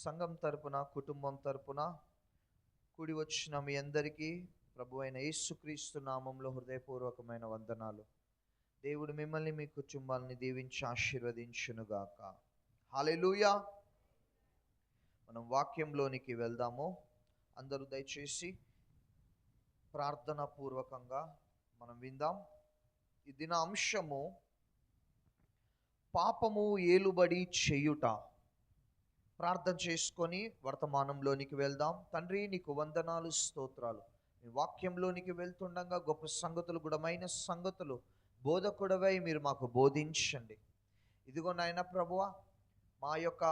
సంఘం తరపున, కుటుంబం తరపున కూడి వచ్చిన మీ అందరికీ ప్రభు అయిన యేసుక్రీస్తు నామంలో హృదయపూర్వకమైన వందనాలు. దేవుడు మిమ్మల్ని, మీ కుటుంబాలని దీవించి ఆశీర్వదించునుగాక. హల్లెలూయా. మనం వాక్యంలోనికి వెళ్దాము. అందరూ దయచేసి ప్రార్థనా పూర్వకంగా మనం విందాం. ఈ దిన అంశము పాపము ఏలుబడి చేయుట. ప్రార్థన చేసుకొని వర్తమానంలోనికి వెళ్దాం. తండ్రి, నీకు వందనాలు, స్తోత్రాలు. మీ వాక్యంలోనికి వెళ్తుండగా గొప్ప సంగతులు, గుణమైన సంగతులు బోధకుడవై మీరు మాకు బోధించండి. ఇదిగో నాయన ప్రభువా, మా యొక్క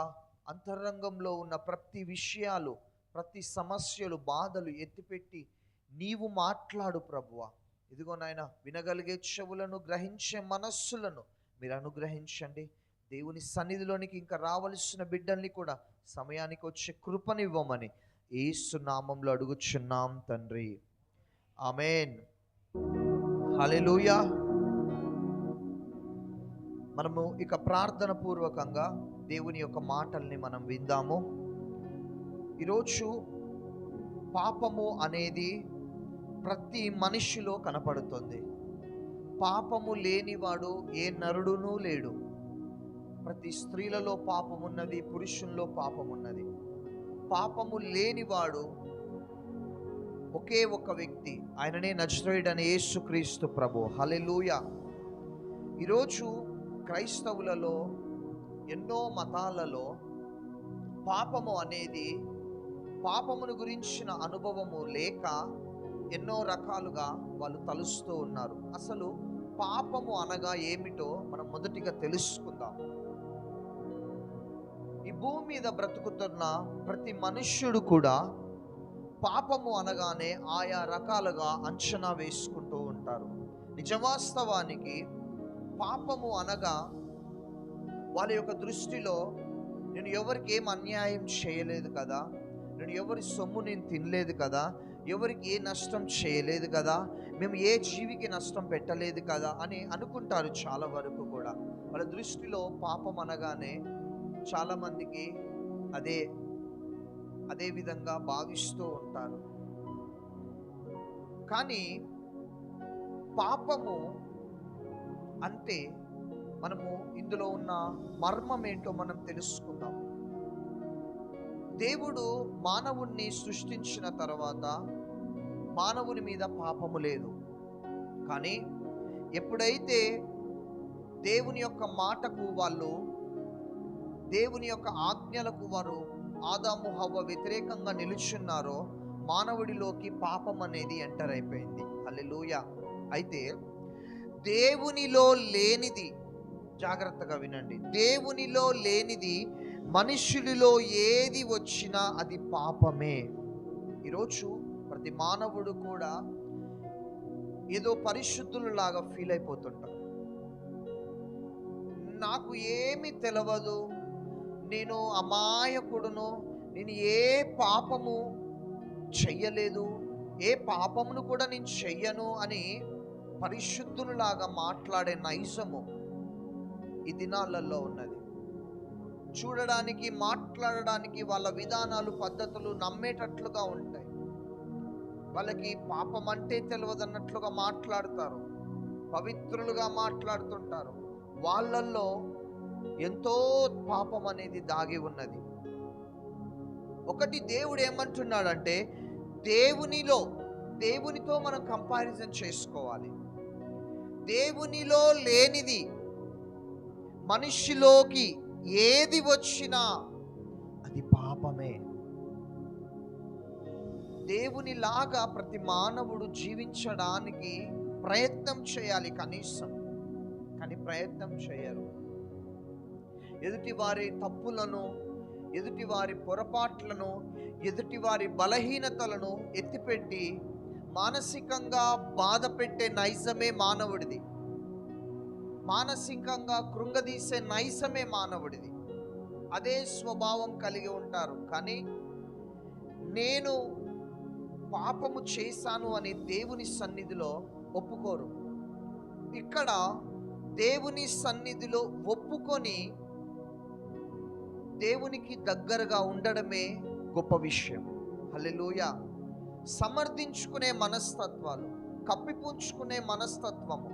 అంతరంగంలో ఉన్న ప్రతి విషయాలు, ప్రతి సమస్యలు, బాధలు ఎత్తిపెట్టి నీవు మాట్లాడు ప్రభువా. ఇదిగో నాయన, వినగలిగే చెవులను, గ్రహించే మనస్సులను మీరు అనుగ్రహించండి. దేవుని సన్నిధిలోనికి ఇంకా రావలసిన బిడ్డల్ని కూడా సమయానికి వచ్చే కృపనివ్వమని యేసు నామంలో అడుగుచున్నాం తండ్రి. ఆమేన్. హల్లెలూయా. మనము ఇక ప్రార్థన పూర్వకంగా దేవుని యొక్క మాటల్ని మనం విందాము. ఈరోజు పాపము అనేది ప్రతి మనిషిలో కనపడుతుంది. పాపము లేనివాడు ఏ నరుడునూ లేడు. ప్రతి స్త్రీలలో పాపమున్నది, పురుషుల్లో పాపమున్నది. పాపము లేనివాడు ఒకే ఒక వ్యక్తి, ఆయననే నజరేయుడైన యేసుక్రీస్తు ప్రభు. హల్లెలూయా. ఈరోజు క్రైస్తవులలో, ఎన్నో మతాలలో పాపము అనేది, పాపమును గురించిన అనుభవము లేక ఎన్నో రకాలుగా వాళ్ళు తలుస్తూ ఉన్నారు. అసలు పాపము అనగా ఏమిటో మనం మొదటిగా తెలుసుకుందాం. ఈ భూమి మీద బ్రతుకుతున్న ప్రతి మనుష్యుడు కూడా పాపము అనగానే ఆయా రకాలుగా అంచనా వేసుకుంటూ ఉంటారు. నిజవాస్తవానికి పాపము అనగా వాళ్ళ యొక్క దృష్టిలో, నేను ఎవరికి ఏం అన్యాయం చేయలేదు కదా, నేను ఎవరి సొమ్ము నేను తినలేదు కదా, ఎవరికి ఏ నష్టం చేయలేదు కదా, మేము ఏ జీవికి నష్టం పెట్టలేదు కదా అని అనుకుంటారు. చాలా వరకు కూడా వాళ్ళ దృష్టిలో పాపం అనగానే చాలామందికి అదే విధంగా భావిస్తూ ఉంటారు. కానీ పాపము అంటే మనము ఇందులో ఉన్న మర్మం ఏంటో మనం తెలుసుకుందాం. దేవుడు మానవుణ్ణి సృష్టించిన తర్వాత మానవుని మీద పాపము లేదు. కానీ ఎప్పుడైతే దేవుని యొక్క మాటకు వాళ్ళు, దేవుని యొక్క ఆజ్ఞలకు వారు, ఆదాము హవ్వ వ్యతిరేకంగా నిలుచున్నారో మానవుడిలోకి పాపం అనేది ఎంటర్ అయిపోయింది. హల్లెలూయా. అయితే దేవునిలో లేనిది, జాగ్రత్తగా వినండి, దేవునిలో లేనిది మనుషులలో ఏది వచ్చినా అది పాపమే. ఈరోజు ప్రతి మానవుడు కూడా ఏదో పరిశుద్ధులలాగా ఫీల్ అయిపోతుంటారు. నాకు ఏమి తెలియదు, నేను అమాయకుడును, నేను ఏ పాపము చెయ్యలేదు, ఏ పాపమును కూడా నేను చెయ్యను అని పరిశుద్ధులలాగా మాట్లాడే నైజము ఈ దినాలలో ఉన్నది. చూడడానికి, మాట్లాడడానికి వాళ్ళ విధానాలు, పద్ధతులు నమ్మేటట్లుగా ఉంటాయి. వాళ్ళకి పాపం అంటే తెలియదన్నట్లుగా మాట్లాడతారు, పవిత్రులుగా మాట్లాడుతుంటారు. వాళ్ళల్లో ఎంతో పాపం అనేది దాగి ఉన్నది. ఒకటి దేవుడు ఏమంటున్నాడంటే, దేవునితో మనం కంపారిజన్ చేసుకోవాలి. దేవునిలో లేనిది మనిషిలోకి ఏది వచ్చినా అది పాపమే. దేవునిలాగా ప్రతి మానవుడు జీవించడానికి ప్రయత్నం చేయాలి కనీసం, కానీ ప్రయత్నం చేయరు. ఎదుటి వారి తప్పులను, ఎదుటి వారి పొరపాట్లను, ఎదుటి వారి బలహీనతలను ఎత్తిపెట్టి మానసికంగా బాధ పెట్టే నైజమే మానవుడిది. మానసికంగా కృంగదీసే నైజమే మానవుడిది. అదే స్వభావం కలిగి ఉంటారు. కానీ నేను పాపము చేశాను అని దేవుని సన్నిధిలో ఒప్పుకోరు. ఇక్కడ దేవుని సన్నిధిలో ఒప్పుకొని దేవునికి దగ్గరగా ఉండడమే గొప్ప విషయం. హల్లెలూయా. సమర్థించుకునే మనస్తత్వాలు, కప్పిపుంచుకునే మనస్తత్వము,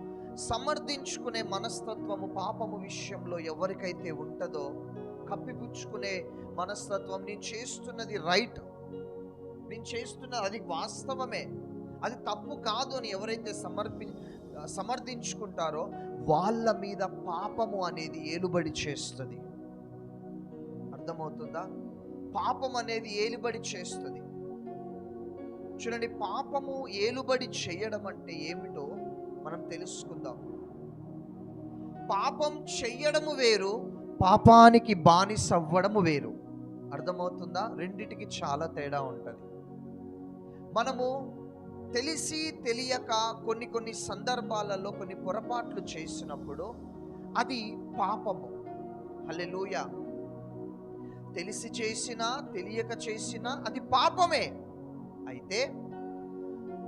సమర్థించుకునే మనస్తత్వము పాపము విషయంలో ఎవరికైతే ఉంటుందో, కప్పిపుచ్చుకునే మనస్తత్వం, నేను చేస్తున్నది రైట్, నేను చేస్తున్నది అది వాస్తవమే, అది తప్పు కాదు అని ఎవరైతే సమర్థించుకుంటారో వాళ్ళ మీద పాపము అనేది ఏలుబడి చేస్తుంది. అర్థమవుతుందా? పాపం అనేది ఏలుబడి చేస్తుంది. చూడండి, పాపము ఏలుబడి చేయడం అంటే ఏమిటో మనం తెలుసుకుందాం. పాపం చెయ్యడము వేరు, పాపానికి బానిస అవ్వడము వేరు. అర్థమవుతుందా? రెండిటికి చాలా తేడా ఉంటుంది. మనము తెలిసి తెలియక కొన్ని సందర్భాలలో కొన్ని పొరపాట్లు చేసినప్పుడు అది పాపము. హల్లెలూయా. తెలిసి చేసినా తెలియక చేసినా అది పాపమే. అయితే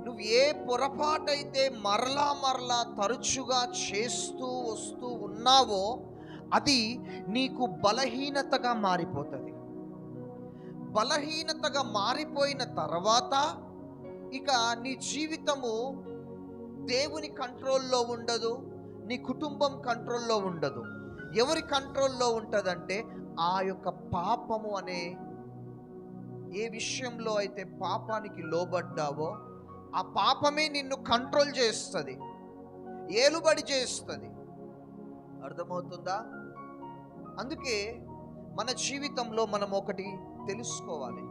నువ్వు ఏ పొరపాటైతే మరలా తరచుగా చేస్తూ వస్తూ ఉన్నావో అది నీకు బలహీనతగా మారిపోతుంది. బలహీనతగా మారిపోయిన తర్వాత ఇక నీ జీవితము దేవుని కంట్రోల్లో ఉండదు, నీ కుటుంబం కంట్రోల్లో ఉండదు. ఎవరి కంట్రోల్లో ఉంటుందంటే ఆ యొక్క పాపము అనే ఏ విషయంలో అయితే పాపానికి లోబడ్డావో ఆ పాపమే నిన్ను కంట్రోల్ చేస్తుంది, ఏలుబడి చేస్తుంది. అర్థమవుతుందా? అందుకే మన జీవితంలో మనం ఒకటి తెలుసుకోవాలి.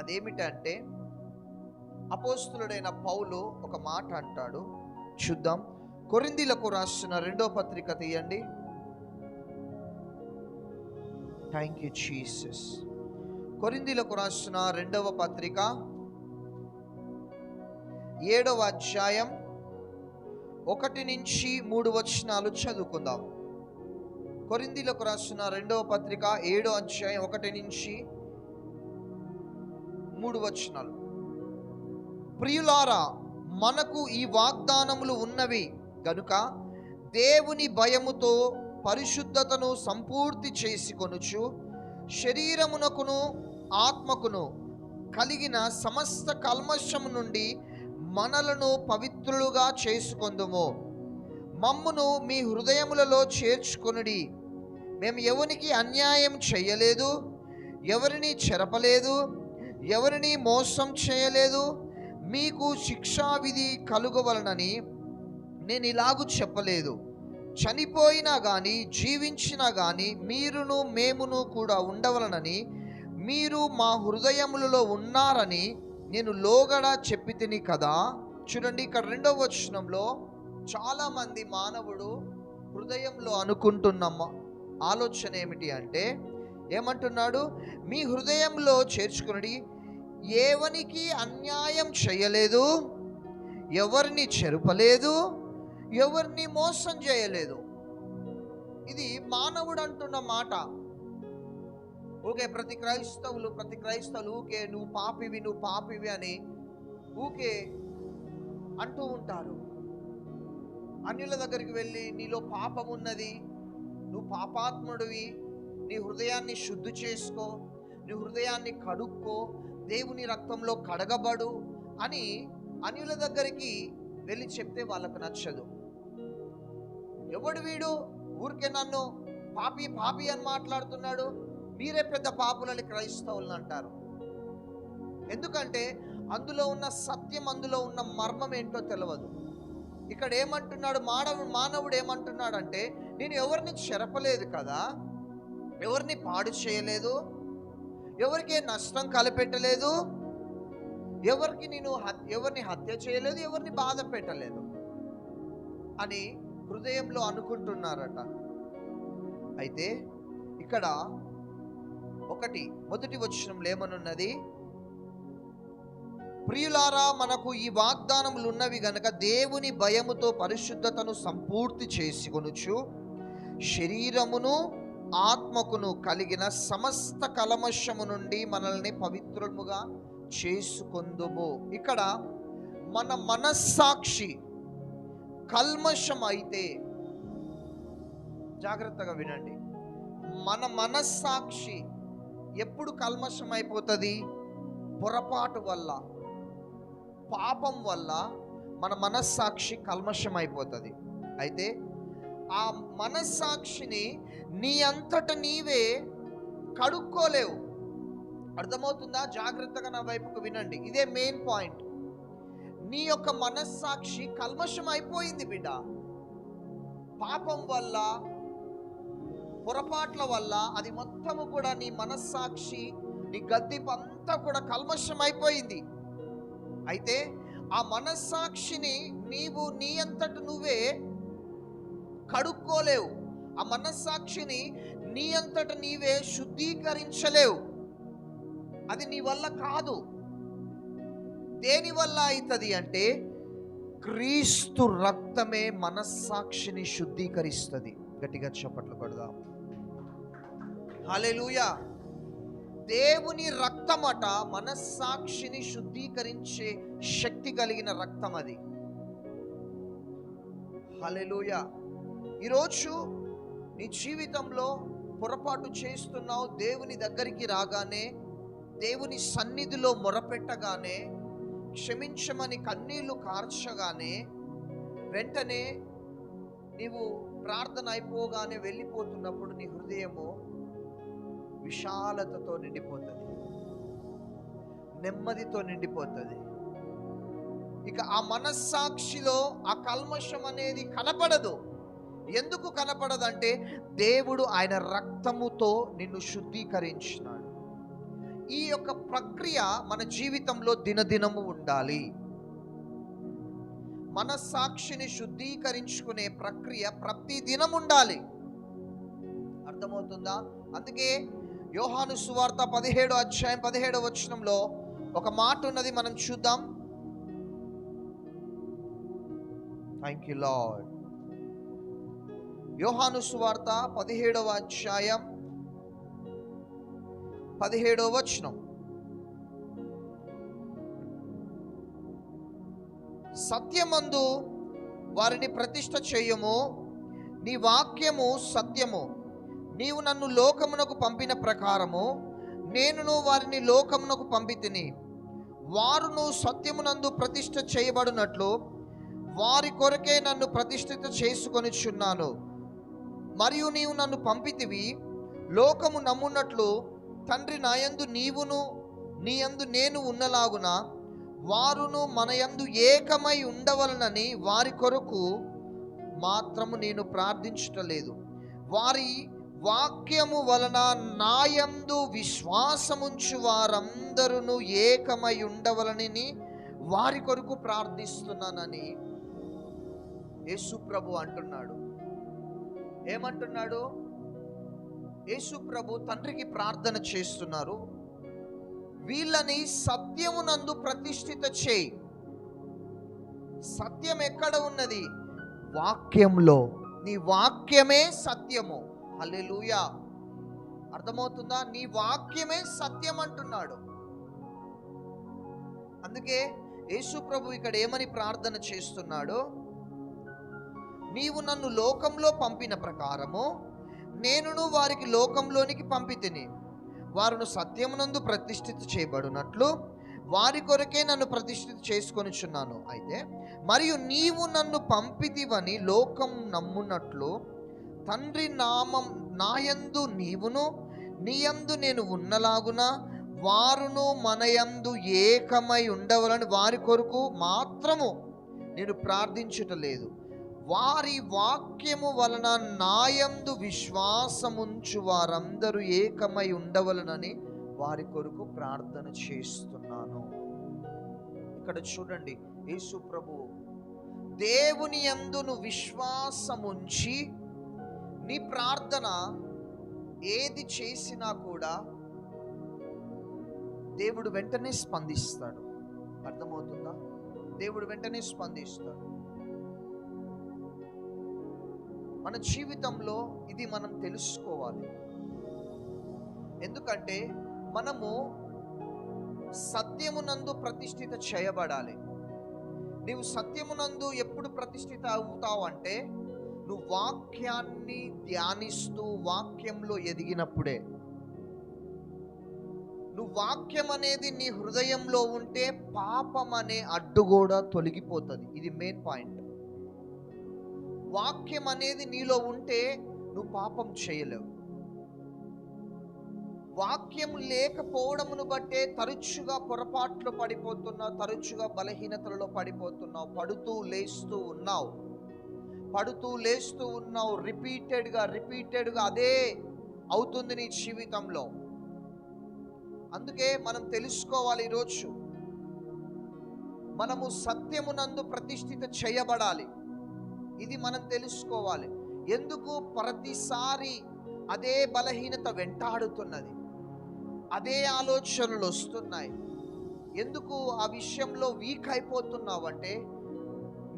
అదేమిటంటే అపోస్తులుడైన పౌలు ఒక మాట అంటాడు, చూద్దాం. కొరింథీలకు రాసిన 2వ పత్రిక తీయండి. Thank you Jesus. కొరింథీలకు రాసిన 2వ పత్రిక 7వ అధ్యాయం 1 నుంచి 3 వచనాలు చదువుకుందాం. కొరింథీలకు రాసిన 2వ పత్రిక 7వ అధ్యాయం 1 నుంచి 3 వచనాలు. ప్రియులారా, మనకు ఈ వాగ్దానములు ఉన్నవి గనుక దేవుని భయముతో పరిశుద్ధతను సంపూర్తి చేసుకొనుచు శరీరమునకును ఆత్మకును కలిగిన సమస్త కల్మషము నుండి మనలను పవిత్రులుగా చేసుకొందుము. మమ్మును మీ హృదయములలో చేర్చుకొనుడి. మేము ఎవరికి అన్యాయం చేయలేదు, ఎవరిని చెరపలేదు, ఎవరిని మోసం చేయలేదు. మీకు శిక్షావిధి కలుగవలనని నేను ఇలాగూ చెప్పలేదు. చనిపోయినా కానీ జీవించినా కానీ మీరును మేమును కూడా ఉండవలనని మీరు మా హృదయములలో ఉన్నారని నేను లోగడ చెప్పి తిని కదా. చూడండి, ఇక్కడ 2వ వచనంలో చాలామంది మానవుడు హృదయంలో అనుకుంటున్న ఆలోచన ఏమిటి అంటే, ఏమంటున్నాడు? మీ హృదయంలో చేర్చుకుని ఎవరికి అన్యాయం చేయలేదు, ఎవరిని చెరపలేదు, ఎవరిని మోసం చేయలేదు. ఇది మానవుడు అంటున్న మాట. ఊకే ప్రతి క్రైస్తవులు ఊకే నువ్వు పాపివి అని ఊకే అంటూ ఉంటారు. అన్యుల దగ్గరికి వెళ్ళి నీలో పాపం ఉన్నది, నువ్వు పాపాత్ముడివి, నీ హృదయాన్ని శుద్ధి చేసుకో, నీ హృదయాన్ని కడుక్కో, దేవుని రక్తంలో కడగబడు అని అన్యుల దగ్గరికి వెళ్ళి చెప్తే వాళ్ళకు నచ్చదు. ఎవడు వీడు ఊరికే నన్ను పాపి అని మాట్లాడుతున్నాడు, మీరే పెద్ద పాపులని క్రైస్తవులను అంటారు. ఎందుకంటే అందులో ఉన్న సత్యం, అందులో ఉన్న మర్మం ఏంటో తెలియదు. ఇక్కడ ఏమంటున్నాడు మానవుడు ఏమంటున్నాడంటే, నేను ఎవరిని చెరపలేదు కదా, ఎవరిని పాడు చేయలేదు, ఎవరికి నష్టం కలపెట్టలేదు, ఎవరిని హత్య చేయలేదు, ఎవరిని బాధ పెట్టలేదు అని హృదయంలో అనుకుంటున్నారట. అయితే ఇక్కడ మొదటి వచనంలో ఏమనున్నది? ప్రియులారా, మనకు ఈ వాగ్దానములు ఉన్నవి గనక దేవుని భయముతో పరిశుద్ధతను సంపూర్తి చేసుకొనుచు శరీరమును ఆత్మకును కలిగిన సమస్త కల్మషము నుండి మనల్ని పవిత్రముగా చేసుకొందుము. ఇక్కడ మన మనస్సాక్షి కల్మషం అయితే, జాగ్రత్తగా వినండి, మన మనస్సాక్షి ఎప్పుడు కల్మషం అయిపోతుంది? పొరపాటు వల్ల, పాపం వల్ల మన మనస్సాక్షి కల్మషం అయిపోతుంది. అయితే ఆ మనస్సాక్షిని నీ అంతట నీవే కడుక్కోలేవు. అర్థమవుతుందా? జాగ్రత్తగా నా వైపుకు వినండి, ఇదే మెయిన్ పాయింట్. నీ యొక్క మనస్సాక్షి కల్మషం అయిపోయింది బిడ్డ. పాపం వల్ల, పొరపాట్ల వల్ల అది మొత్తము కూడా నీ మనస్సాక్షి, నీ గద్దింపు అంతా కూడా కల్మషం అయిపోయింది. అయితే ఆ మనస్సాక్షిని నీవు నీ అంతట నువ్వే కడుక్కోలేవు. ఆ మనస్సాక్షిని నీ అంతట నీవే శుద్ధీకరించలేవు. అది నీ వల్ల కాదు. దేని వల్ల అవుతుంది అంటే, క్రీస్తు రక్తమే మనస్సాక్షిని శుద్ధీకరిస్తుంది. గట్టిగా చప్పట్లు కొడదాం. హల్లెలూయా. దేవుని రక్తమట మనస్సాక్షిని శుద్ధీకరించే శక్తి కలిగిన రక్తం అది. హల్లెలూయా. ఈరోజు నీ జీవితంలో పొరపాటు చేస్తున్నావు. దేవుని దగ్గరికి రాగానే, దేవుని సన్నిధిలో మొరపెట్టగానే, క్షమించమని కన్నీళ్లు కార్చగానే, వెంటనే నీవు ప్రార్థన అయిపోగానే వెళ్ళిపోతున్నప్పుడు నీ హృదయము విశాలతతో నిండిపోతుంది, నెమ్మదితో నిండిపోతుంది. ఇక ఆ మనస్సాక్షిలో ఆ కల్మషం అనేది కనపడదు. ఎందుకు కనపడదంటే, దేవుడు ఆయన రక్తముతో నిన్ను శుద్ధీకరించినాడు. ఈ యొక్క ప్రక్రియ మన జీవితంలో దినదినము ఉండాలి. మనస్సాక్షిని శుద్ధీకరించుకునే ప్రక్రియ ప్రతి దినం ఉండాలి. అర్థమవుతుందా? అందుకే యోహాను సువార్త 17వ అధ్యాయం 17వ వచనంలో ఒక మాట ఉన్నది, మనం చూద్దాం. Thank you lord. యోహాను సువార్త 17వ అధ్యాయం 17వ వచనం. సత్యమందు వారిని ప్రతిష్ఠ చేయము, నీ వాక్యము సత్యము. నీవు నన్ను లోకమునకు పంపిన ప్రకారము నేనును వారిని లోకమునకు పంపితిని. వారును సత్యమునందు ప్రతిష్ఠ చేయబడినట్లు వారి కొరకే నన్ను ప్రతిష్ఠిత చేసుకొనిచున్నాను. మరియు నీవు నన్ను పంపితివి, లోకము నమ్మునట్లు తండ్రి నాయందు నీవును నీయందు నేను ఉన్నలాగున వారును మనయందు ఏకమై ఉండవలనని వారి కొరకు మాత్రము నేను ప్రార్థించటలేదు. వారి వాక్యము వలన నాయందు విశ్వాసముంచు వారందరూ ఏకమై ఉండవలనని వారి కొరకు ప్రార్థిస్తున్నానని యేసు ప్రభు అంటున్నాడు. ఏమంటున్నాడు? యేసు ప్రభు తండ్రికి ప్రార్థన చేస్తున్నారు, వీళ్ళని సత్యమునందు ప్రతిష్ఠిత చేయి. సత్యం ఎక్కడ ఉన్నది? వాక్యంలో. నీ వాక్యమే సత్యము. హల్లెలూయా. అర్థమవుతుందా? నీ వాక్యమే సత్యం అంటున్నాడు. అందుకే యేసు ప్రభు ఇక్కడ ఏమని ప్రార్థన చేస్తున్నాడు? నీవు నన్ను లోకంలో పంపిన ప్రకారము నేనును వారికి లోకంలోనికి పంపితిని. వారును సత్యమునందు ప్రతిష్ఠిత చేయబడినట్లు వారి కొరకే నన్ను ప్రతిష్ఠిత చేసుకొనిచున్నాను. అయితే మరియు నీవు నన్ను పంపితివని లోకం నమ్మునట్లు తండ్రి నామం నాయందు నీవును నీయందు నేను ఉన్నలాగున వారును మనయందు ఏకమై ఉండవలని వారి కొరకు మాత్రము నేను ప్రార్థించుటలేదు. వారి వాక్యము వలన నాయందు విశ్వాసముంచు వారందరూ ఏకమై ఉండవలనని వారి కొరకు ప్రార్థన చేస్తున్నాను. ఇక్కడ చూడండి, యేసు ప్రభు దేవుని యందు నువ్వు విశ్వాసముంచి నీ ప్రార్థన ఏది చేసినా కూడా దేవుడు వెంటనే స్పందిస్తాడు. అర్థమవుతుందా? దేవుడు వెంటనే స్పందిస్తాడు. మన జీవితంలో ఇది మనం తెలుసుకోవాలి. ఎందుకంటే మనము సత్యమునందు ప్రతిష్ఠిత చేయబడాలి. నీవు సత్యమునందు ఎప్పుడు ప్రతిష్ఠిత అవుతావు అంటే, నువ్వు వాక్యాన్ని ధ్యానిస్తూ వాక్యంలో ఎదిగినప్పుడే. నువ్వు వాక్యం అనేది నీ హృదయంలో ఉంటే పాపం అనే అడ్డు కూడా తొలగిపోతుంది. ఇది మెయిన్ పాయింట్. వాక్యం అనేది నీలో ఉంటే నువ్వు పాపం చేయలేవు. వాక్యం లేకపోవడమును బట్టే తరచుగా పొరపాట్లు పడిపోతున్నావు, తరచుగా బలహీనతలలో పడిపోతున్నావు, పడుతూ లేస్తూ ఉన్నావు. రిపీటెడ్గా అదే అవుతుంది నీ జీవితంలో. అందుకే మనం తెలుసుకోవాలి, ఈరోజు మనము సత్యమునందు ప్రతిష్ఠిత చేయబడాలి. ఇది మనం తెలుసుకోవాలి. ఎందుకు ప్రతిసారి అదే బలహీనత వెంటాడుతున్నది, అదే ఆలోచనలు వస్తున్నాయి? ఎందుకు ఆ విషయంలో వీక్ అయిపోతున్నావు అంటే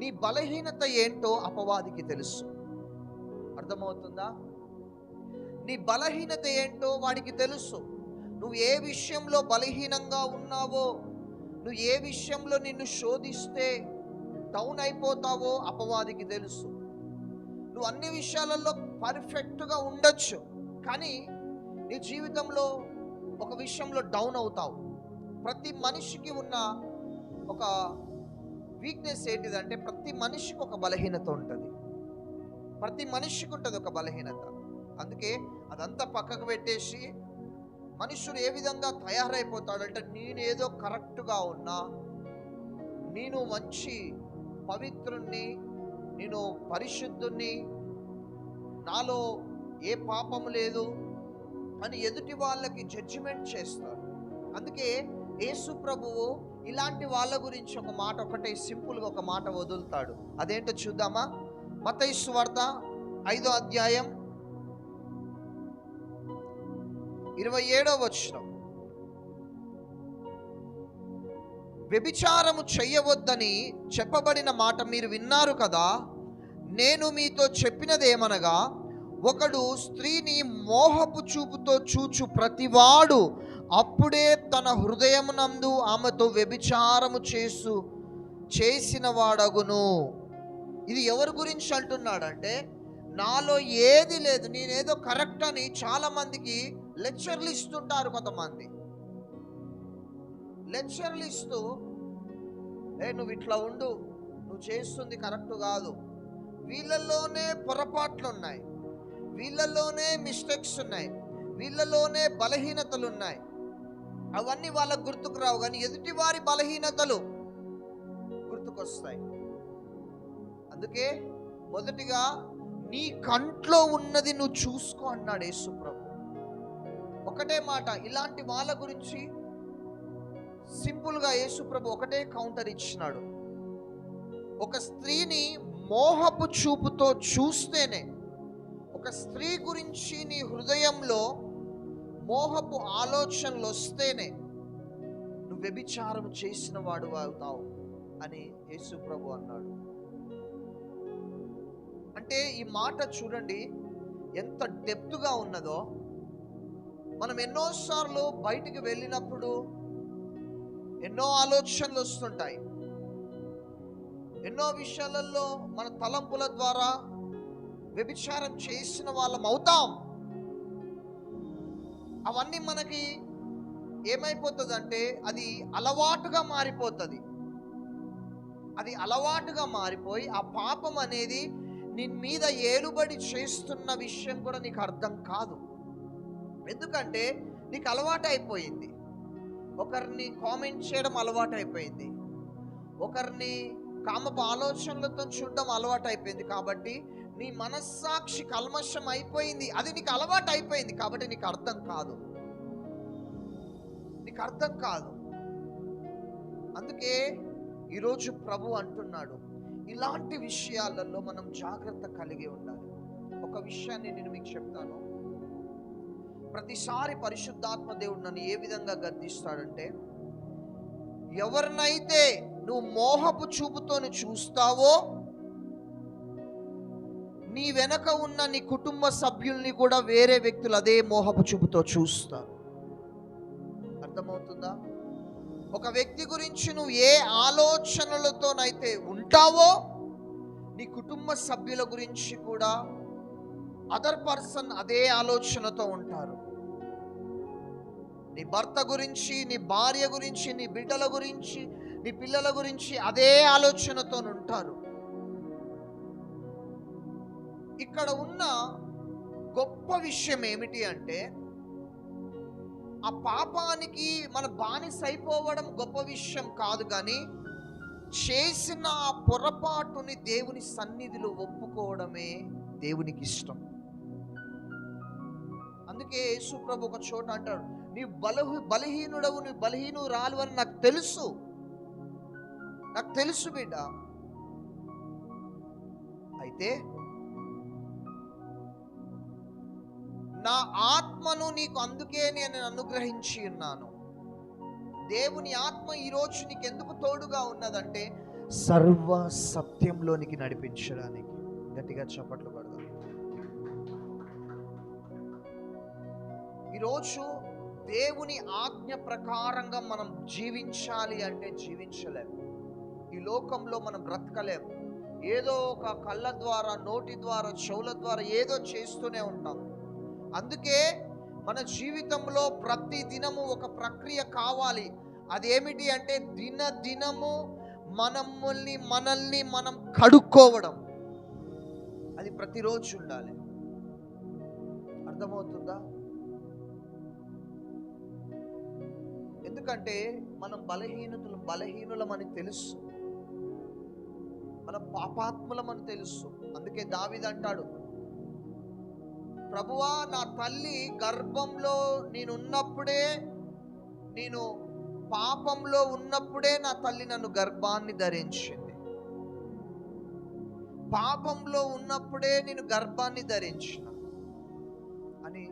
నీ బలహీనత ఏంటో అపవాదికి తెలుసు. అర్థమవుతుందా? నీ బలహీనత ఏంటో వాడికి తెలుసు. నువ్వు ఏ విషయంలో బలహీనంగా ఉన్నావో, నువ్వు ఏ విషయంలో నిన్ను శోధిస్తే డౌన్ అయిపోతావో అపవాదికి తెలుసు. నువ్వు అన్ని విషయాలలో పర్ఫెక్ట్గా ఉండొచ్చు, కానీ నీ జీవితంలో ఒక విషయంలో డౌన్ అవుతావు. ప్రతి మనిషికి ఉన్న ఒక వీక్నెస్ ఏంటిదంటే, ప్రతి మనిషికి ఒక బలహీనత ఉంటుంది. ప్రతి మనిషికి ఉంటుంది ఒక బలహీనత. అందుకే అదంతా పక్కకు పెట్టేసి మనుషుడు ఏ విధంగా తయారైపోతాడంటే, నేనేదో కరెక్ట్గా ఉన్నా, నేను మంచి పవిత్రుణ్ణి, నేను పరిశుద్ధుణ్ణి, నాలో ఏ పాపము లేదు అని ఎదుటి వాళ్ళకి జడ్జిమెంట్ చేస్తారు. అందుకే యేసు ప్రభువు ఇలాంటి వాళ్ళ గురించి ఒక మాట, ఒకటే సింపుల్గా ఒక మాట వదులుతాడు. అదేంటో చూద్దామా? మత్తయి సువార్త 5వ అధ్యాయం 27వ వచనం. వ్యభిచారము చెయ్యవద్దని చెప్పబడిన మాట మీరు విన్నారు కదా, నేను మీతో చెప్పినదేమనగా, ఒకడు స్త్రీని మోహపు చూపుతో చూచు ప్రతివాడు అప్పుడే తన హృదయమునందు ఆమెతో వ్యభిచారము చేసిన వాడగును. ఇది ఎవరి గురించి అంటున్నాడంటే, నాలో ఏది లేదు, నేనేదో కరెక్ట్ అని చాలా మందికి లెక్చర్లు ఇస్తుంటారు. కొంతమంది లెక్చర్లు ఇస్తూ, నువ్వు ఇట్లా ఉండు, నువ్వు చేస్తుంది కరెక్ట్ కాదు. వీళ్ళల్లోనే పొరపాట్లు ఉన్నాయి, వీళ్ళల్లోనే మిస్టేక్స్ ఉన్నాయి, వీళ్ళలోనే బలహీనతలు ఉన్నాయి. అవన్నీ వాళ్ళకు గుర్తుకు రావు, కానీ ఎదుటి వారి బలహీనతలు గుర్తుకొస్తాయి. అందుకే మొదటిగా నీ కంట్లో ఉన్నది నువ్వు చూసుకో అన్నాడు యేసు ప్రభు. ఒకటే మాట. ఇలాంటి వాళ్ళ గురించి సింపుల్గా యేసు ప్రభు ఒకటే కౌంటర్ ఇచ్చినాడు. ఒక స్త్రీని మోహపు చూపుతో చూస్తేనే, ఒక స్త్రీ గురించి నీ హృదయంలో మోహపు ఆలోచనలు వస్తేనే నువ్వు వ్యభిచారం చేసిన వాడు అవుతావు అని యేసు ప్రభు అన్నాడు. అంటే ఈ మాట చూడండి ఎంత డెప్త్గా ఉన్నదో. మనం ఎన్నోసార్లు బయటికి వెళ్ళినప్పుడు ఎన్నో ఆలోచనలు వస్తుంటాయి, ఎన్నో విషయాలలో మన తలంపుల ద్వారా వ్యభిచారం చేసిన వాళ్ళం అవుతాం. అవన్నీ మనకి ఏమైపోతుంది అంటే, అది అలవాటుగా మారిపోతుంది. అది అలవాటుగా మారిపోయి ఆ పాపం అనేది నీ మీద ఏలుబడి చేస్తున్న విషయం కూడా నీకు అర్థం కాదు. ఎందుకంటే నీకు అలవాటు అయిపోయింది. ఒకరిని కామెంట్ చేయడం అలవాటు అయిపోయింది, ఒకరిని కామపు ఆలోచనలతో చూడడం అలవాటు అయిపోయింది. కాబట్టి నీ మనస్సాక్షి కల్మషం అయిపోయింది, అది నీకు అలవాటు అయిపోయింది. కాబట్టి నీకు అర్థం కాదు. అందుకే ఈరోజు ప్రభు అంటున్నాడు, ఇలాంటి విషయాలలో మనం జాగ్రత్త కలిగి ఉండాలి. ఒక విషయాన్ని నేను మీకు చెప్తాను. ప్రతిసారి పరిశుద్ధాత్మ దేవుడు నన్ను ఏ విధంగా గద్దిస్తాడంటే, ఎవరినైతే నువ్వు మోహపు చూపుతోని చూస్తావో, నీ వెనక ఉన్న నీ కుటుంబ సభ్యుల్ని కూడా వేరే వ్యక్తులు అదే మోహపు చూపుతో చూస్తారు. అర్థమవుతుందా? ఒక వ్యక్తి గురించి నువ్వు ఏ ఆలోచనలతోనైతే ఉంటావో, నీ కుటుంబ సభ్యుల గురించి కూడా అదర్ పర్సన్ అదే ఆలోచనతో ఉంటారు. నీ భర్త గురించి, నీ భార్య గురించి, నీ బిడ్డల గురించి, నీ పిల్లల గురించి అదే ఆలోచనతో ఉంటారు. ఇక్కడ ఉన్న గొప్ప విషయం ఏమిటి అంటే, ఆ పాపానికి మన బానిస అయిపోవడం గొప్ప విషయం కాదు, కానీ చేసిన ఆ పొరపాటుని దేవుని సన్నిధిలో ఒప్పుకోవడమే దేవునికి ఇష్టం. అందుకే యేసు ప్రభు ఒక చోట అంటాడు, నీ బలహీనుడవు, నీ బలహీనురాలు అని నాకు తెలుసు బిడ్డ. అయితే నా ఆత్మను నీకు అందుకే నేను అనుగ్రహించి ఉన్నాను. దేవుని ఆత్మ ఈరోజు నీకు ఎందుకు తోడుగా ఉన్నదంటే సర్వ సత్యంలోనికి నడిపించడానికి. గట్టిగా చప్పట్లు కొడదాం. ఈరోజు దేవుని ఆజ్ఞ ప్రకారంగా మనం జీవించాలి అంటే జీవించలేము. ఈ లోకంలో మనం బ్రతకలేము. ఏదో ఒక కళ్ళ ద్వారా, నోటి ద్వారా, చెవుల ద్వారా ఏదో చేస్తూనే ఉంటాం. అందుకే మన జీవితంలో ప్రతి దినము ఒక ప్రక్రియ కావాలి. అదేమిటి అంటే దినము మనల్ని మనం కడుక్కోవడం. అది ప్రతిరోజు ఉండాలి. అర్థమవుతుందా? ఎందుకంటే మనం బలహీనులమని తెలుసు, మన పాపాత్ములమని తెలుసు. అందుకే దావీదు అంటాడు, ప్రభువా నా తల్లి గర్భంలో నేను పాపంలో ఉన్నప్పుడే నా తల్లి నన్ను గర్భాన్ని ధరించింది. పాపంలో ఉన్నప్పుడే నేను గర్భాన్ని ధరించిన అని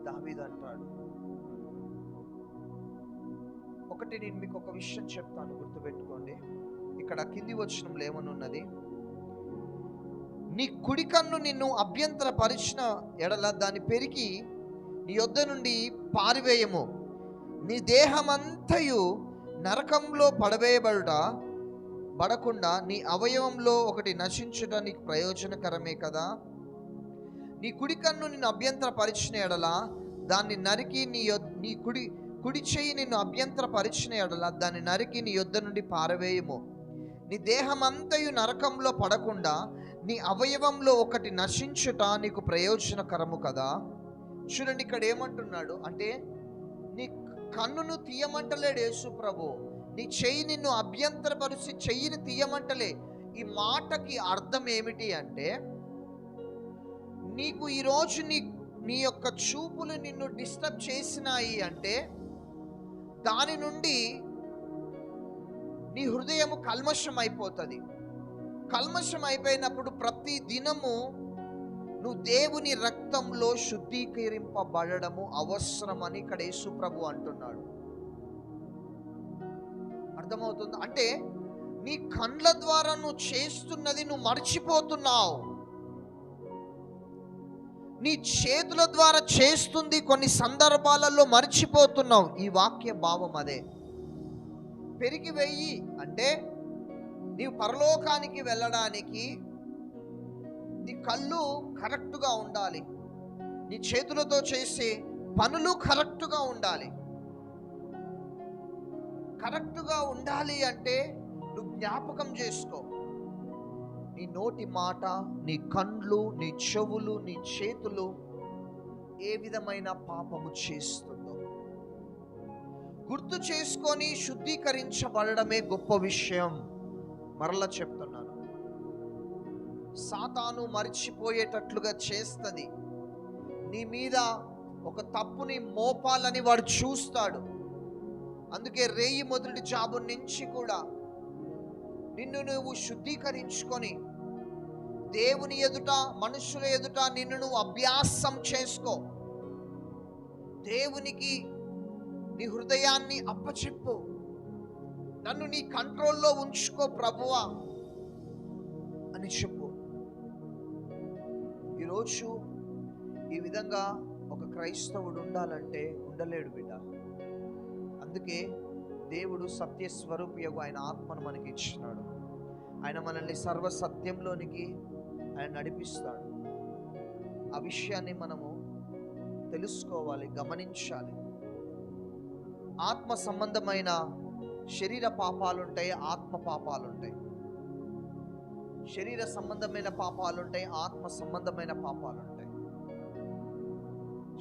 దావీదు అంటాడు. ఒకటి నేను మీకు ఒక విషయం చెప్తాను, గుర్తుపెట్టుకోండి. ఇక్కడ కింది వచనంలో ఏమనున్నది, నీ కుడి కన్ను నిన్ను అభ్యంతరపరిచిన ఎడల దాన్ని పెరికి నీ యొద్ద నుండి పారివేయము. నీ దేహమంతయు నరకంలో పడకుండా నీ అవయవంలో ఒకటి నశించుట నీకు ప్రయోజనకరమే కదా. నీ కుడి కన్ను నిన్ను అభ్యంతరపరిచిన ఎడల దాన్ని నరికి నీ కుడి చెయ్యి నిన్ను అభ్యంతరపరిచిన ఎడల దాన్ని నరికి నీ యొద్ద నుండి పారవేయము. నీ దేహమంతయు నరకంలో పడకుండా నీ అవయవంలో ఒకటి నశించుట నీకు ప్రయోజనకరము కదా. చూడండి, ఇక్కడ ఏమంటున్నాడు అంటే, నీ కన్నును తీయమంటలేడు యేసు ప్రభు, నీ చెయ్యి నిన్ను అభ్యంతరపరిచి చెయ్యిని తీయమంటలే. ఈ మాటకి అర్థం ఏమిటి అంటే, నీకు ఈరోజు నీ యొక్క చూపులు నిన్ను డిస్టర్బ్ చేసినాయి అంటే దాని నుండి నీ హృదయము కల్మషం అయిపోతుంది. కల్మషం అయిపోయినప్పుడు ప్రతి దినము నువ్వు దేవుని రక్తంలో శుద్ధీకరింపబడము అవసరమని ఇక్కడ యేసు ప్రభు అంటున్నాడు. అర్థమవుతుంది? అంటే నీ కండ్ల ద్వారా నువ్వు చేస్తున్నది నువ్వు మర్చిపోతున్నావు. నీ చేతుల ద్వారా చేస్తుంది కొన్ని సందర్భాలలో మర్చిపోతున్నావు. ఈ వాక్య భావం అదే. పెరిగి వెయ్యి అంటే నీవు పరలోకానికి వెళ్ళడానికి నీ కళ్ళు కరెక్ట్గా ఉండాలి, నీ చేతులతో చేసే పనులు కరెక్ట్గా ఉండాలి. కరెక్ట్గా ఉండాలి అంటే నువ్వు జ్ఞాపకం చేసుకో, నీ నోటి మాట, నీ కండ్లు, నీ చెవులు, నీ చేతులు ఏ విధమైన పాపము చేస్తుందో గుర్తు చేసుకొని శుద్ధీకరించబడమే గొప్ప విషయం. మరలా చెప్తున్నాను, సాతాను మరిచిపోయేటట్లుగా చేస్తుంది. నీ మీద ఒక తప్పుని మోపాలని వాడు చూస్తాడు. అందుకే రేయి మొదటి జాబు నుంచి కూడా నిన్ను నువ్వు శుద్ధీకరించుకొని దేవుని ఎదుట, మనుషుల ఎదుట నిన్ను నువ్వు అభ్యాసం చేసుకో. దేవునికి నీ హృదయాన్ని అప్పచెప్పు. నన్ను నీ కంట్రోల్లో ఉంచుకో ప్రభువా అని చెప్పు. ఈరోజు ఈ విధంగా ఒక క్రైస్తవుడు ఉండాలంటే ఉండలేడు బిడ్డ. అందుకే దేవుడు సత్యస్వరూపియగు ఆయన ఆత్మను మనకి ఇచ్చినాడు. ఆయన మనల్ని సర్వసత్యంలోనికి ఆయన నడిపిస్తాడు. ఆ విషయాన్ని మనము తెలుసుకోవాలి, గమనించాలి. ఆత్మ సంబంధమైన శరీర పాపాలుంటాయి, ఆత్మ పాపాలుంటాయి. శరీర సంబంధమైన పాపాలుంటాయి, ఆత్మ సంబంధమైన పాపాలుంటాయి.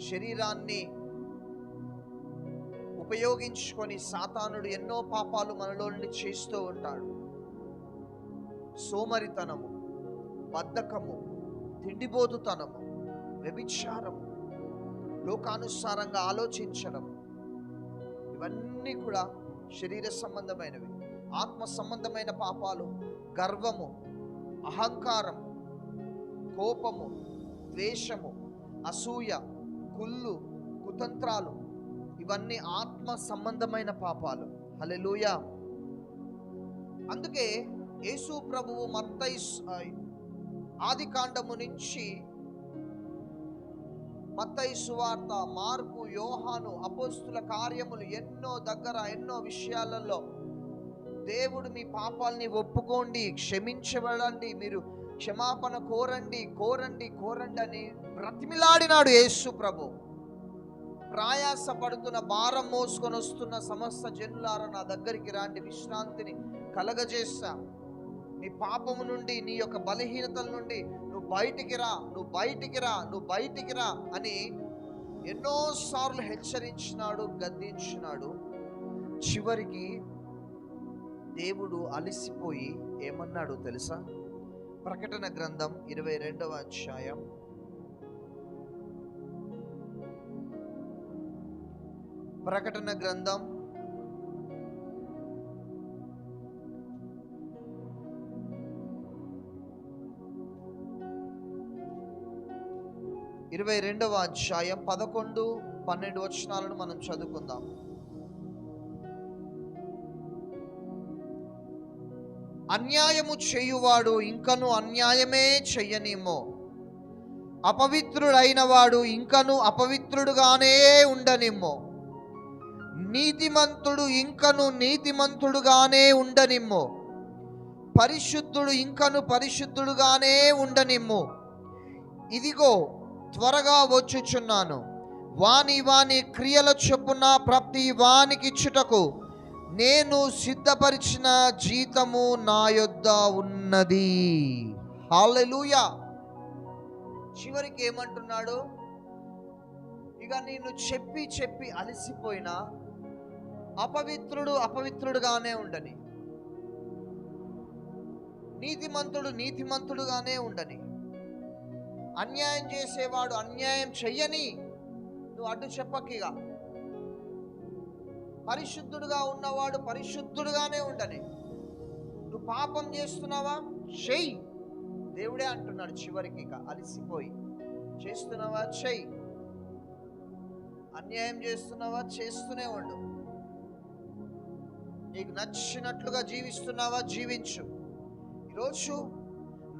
శరీరాన్ని ఉపయోగించుకొని సాతానుడు ఎన్నో పాపాలు మనలో నుండి చేస్తూ ఉంటాడు. సోమరితనము, బద్ధకము, తిండిబోతుతనము, వ్యభిచారము, లోకానుసారంగా ఆలోచించడం, ఇవన్నీ కూడా శరీర సంబంధమైనవి. ఆత్మ సంబంధమైన పాపాలు గర్వము, అహంకారం, కోపము, ద్వేషము, అసూయ, కుళ్ళు, కుతంత్రాలు, ఇవన్నీ ఆత్మ సంబంధమైన పాపాలు. హల్లెలూయా. అందుకే యేసు ప్రభువు మత్తయి ఆది కాండము నుంచి మత్తయి సువార్త, మార్కు, యోహాను, అపోస్తుల కార్యములు ఎన్నో విషయాలలో దేవుడు మీ పాపాలని ఒప్పుకోండి, క్షమించబడండి, మీరు క్షమాపణ కోరండి అని బ్రతిమిలాడినాడు యేసు ప్రభు. ప్రయాసపడుతున్న, భారం మోసుకొని వస్తున్న సమస్త జనులారా నా దగ్గరికి రాండి, విశ్రాంతిని కలగజేస్తా. నీ పాపము నుండి, నీ యొక్క బలహీనతల నుండి నువ్వు బయటికి రా అని ఎన్నోసార్లు హెచ్చరించినాడు, గద్దించినాడు. చివరికి దేవుడు అలసిపోయి ఏమన్నాడు తెలుసా? ప్రకటన గ్రంథం 22వ అధ్యాయం 11, 12 వచనాలను మనం చదువుకుందాం. అన్యాయము చేయువాడు ఇంకను అన్యాయమే చెయ్యనిమ్మో, అపవిత్రుడైన వాడు ఇంకను అపవిత్రుడుగానే ఉండనిమ్మో, నీతిమంతుడు ఇంకను నీతిమంతుడుగానే ఉండనిమ్మో, పరిశుద్ధుడు ఇంకను పరిశుద్ధుడుగానే ఉండనిమ్మో. ఇదిగో త్వరగా వచ్చుచున్నాను, వాని క్రియల చొప్పున ప్రతి వానికిచ్చుటకు నేను సిద్ధపరిచిన జీతము నా యొద్ద ఉన్నది. హల్లెలూయా. చివరికి ఏమంటున్నాడు? ఇక నేను చెప్పి అలసిపోయినా అపవిత్రుడుగానే ఉండని, నీతిమంతుడుగానే ఉండని, అన్యాయం చేసేవాడు అన్యాయం చెయ్యని, నువ్వు అడ్డు చెప్పకిగా. పరిశుద్ధుడుగా ఉన్నవాడు పరిశుద్ధుడుగానే ఉండని. నువ్వు పాపం చేస్తున్నావా? చెయ్యి. దేవుడే అంటున్నాడు చివరికి, ఇక అలసిపోయి, చేస్తున్నావా? చెయ్యి. అన్యాయం చేస్తున్నావా? చేస్తూనే ఉండు. నీకు నచ్చినట్లుగా జీవిస్తున్నావా? జీవించు. ఈరోజు